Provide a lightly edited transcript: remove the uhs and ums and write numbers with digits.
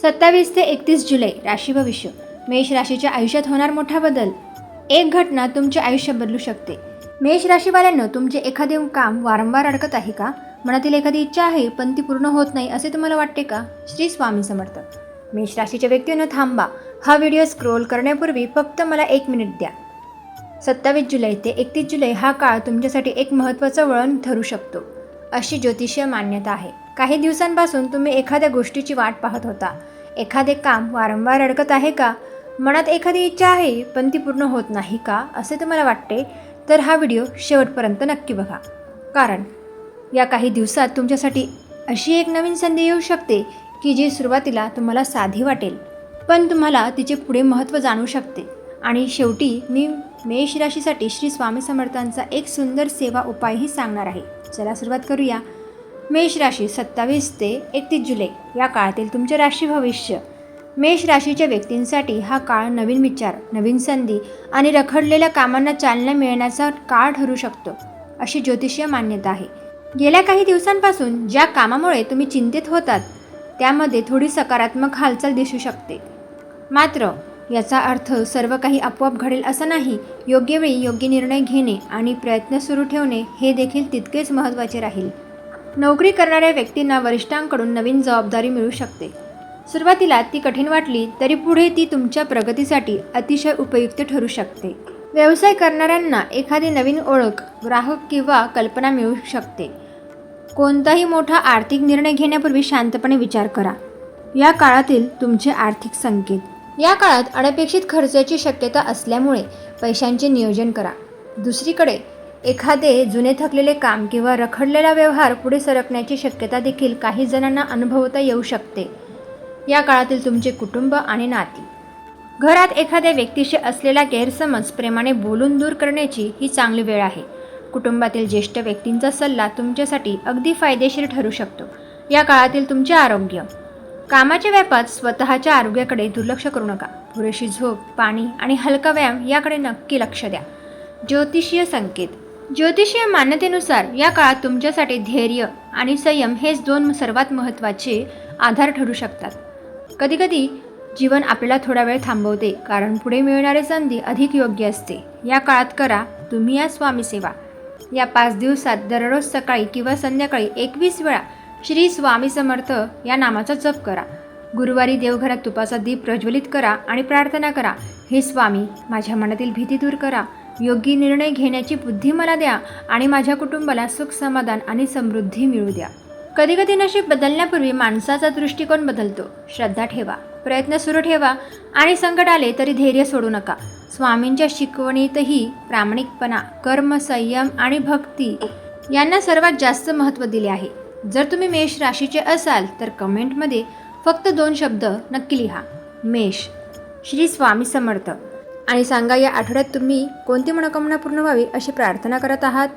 27 ते 31 जुलै राशी भविष्य. मेष राशीच्या आयुष्यात होणार मोठा बदल. एक घटना तुमचे आयुष्य बदलू शकते. मेष राशीवाल्यांनो, तुमचे एखादे काम वारंवार अडकत आहे का? मनातील एखादी इच्छा आहे पण ती पूर्ण होत नाही असे तुम्हाला वाटते का? श्री स्वामी समर्थ. मेष राशीच्या व्यक्तींनो, थांबा. हा व्हिडिओ स्क्रोल करण्यापूर्वी फक्त मला 1 मिनिट द्या. 27 जुलै ते 31 जुलै हा काळ तुमच्यासाठी एक महत्त्वाचं वळण ठरू शकतो, अशी ज्योतिषीय मान्यता आहे. काही दिवसांपासून तुम्ही एखाद्या गोष्टीची वाट पाहत होता. एखादे काम वारंवार अडकत आहे का? मनात एखादी इच्छा आहे पण ती पूर्ण होत नाही का असे तुम्हाला वाटते? तर हा व्हिडिओ शेवटपर्यंत नक्की बघा, कारण या काही दिवसात तुमच्यासाठी अशी एक नवीन संधी येऊ शकते की जी सुरुवातीला तुम्हाला साधी वाटेल, पण तुम्हाला तिचे पुढे महत्त्व जाणू शकते. आणि शेवटी मी मेष राशीसाठी श्री स्वामी समर्थांचा एक सुंदर सेवा उपायही सांगणार आहे. चला सुरुवात करूया. मेष राशी 27 ते 31 जुलै या काळातील तुमचे राशी भविष्य. मेष राशीच्या व्यक्तींसाठी हा काळ नवीन विचार, नवीन संधी आणि रखडलेल्या कामांना चालना मिळण्याचा काळ ठरू शकतो, अशी ज्योतिषीय मान्यता आहे. गेल्या काही दिवसांपासून ज्या कामामुळे तुम्ही चिंतित होतात त्यामध्ये थोडी सकारात्मक हालचाल दिसू शकते. मात्र याचा अर्थ सर्व काही आपोआप घडेल असं नाही. योग्य वेळी योग्य निर्णय घेणे आणि प्रयत्न सुरू ठेवणे हे देखील तितकेच महत्त्वाचे राहील. नोकरी करणाऱ्या व्यक्तींना वरिष्ठांकडून नवीन जबाबदारी मिळू शकते. सुरुवातीला ती कठीण वाटली तरी पुढे ती तुमच्या प्रगतीसाठी अतिशय उपयुक्त ठरू शकते. व्यवसाय करणाऱ्यांना एखादी नवीन ओळख, ग्राहक किंवा कल्पना मिळू शकते. कोणताही मोठा आर्थिक निर्णय घेण्यापूर्वी शांतपणे विचार करा. या काळातील तुमचे आर्थिक संकेत. या काळात अनपेक्षित खर्चाची शक्यता असल्यामुळे पैशांचे नियोजन करा. दुसरीकडे एखादे जुने थकलेले काम किंवा रखडलेला व्यवहार पुढे सरकण्याची शक्यता देखील काही जणांना अनुभवता येऊ शकते. या काळातील तुमचे कुटुंब आणि नाती. घरात एखाद्या व्यक्तीशी असलेला गैरसमज प्रेमाने बोलून दूर करण्याची ही चांगली वेळ आहे. कुटुंबातील ज्येष्ठ व्यक्तींचा सल्ला तुमच्यासाठी अगदी फायदेशीर ठरू शकतो. या काळातील तुमचे आरोग्य. कामाच्या व्यापात स्वतःच्या आरोग्याकडे दुर्लक्ष करू नका. पुरेशी झोप, पाणी आणि हलका व्यायाम याकडे नक्की लक्ष द्या. ज्योतिषीय संकेत. ज्योतिषीय मान्यतेनुसार या काळात तुमच्यासाठी धैर्य आणि संयम हेच 2 सर्वात महत्त्वाचे आधार ठरू शकतात. कधीकधी जीवन आपल्याला थोडा वेळ थांबवते, कारण पुढे मिळणारी संधी अधिक योग्य असते. या काळात करा तुम्ही या स्वामी सेवा. या 5 दिवसात दररोज सकाळी किंवा संध्याकाळी 21 वेळा श्री स्वामी समर्थ या नामाचा जप करा. गुरुवारी देवघरात तुपाचा दीप प्रज्वलित करा आणि प्रार्थना करा, हे स्वामी, माझ्या मनातील भीती दूर करा, योग्य निर्णय घेण्याची बुद्धी मला द्या आणि माझ्या कुटुंबाला सुख, समाधान आणि समृद्धी मिळू द्या. कधीकधी नशीब बदलण्यापूर्वी माणसाचा दृष्टिकोन बदलतो. श्रद्धा ठेवा, प्रयत्न सुरू ठेवा आणि संकट आले तरी धैर्य सोडू नका. स्वामींच्या शिकवणीतही प्रामाणिकपणा, कर्म, संयम आणि भक्ती यांना सर्वात जास्त महत्त्व दिले आहे. जर तुम्ही मेष राशीचे असाल तर कमेंटमध्ये फक्त 2 शब्द नक्की लिहा, मेष, श्री स्वामी समर्थ, आणि सांगा या आठवड्यात तुम्ही कोणती मनोकामना पूर्ण व्हावी अशी प्रार्थना करत आहात.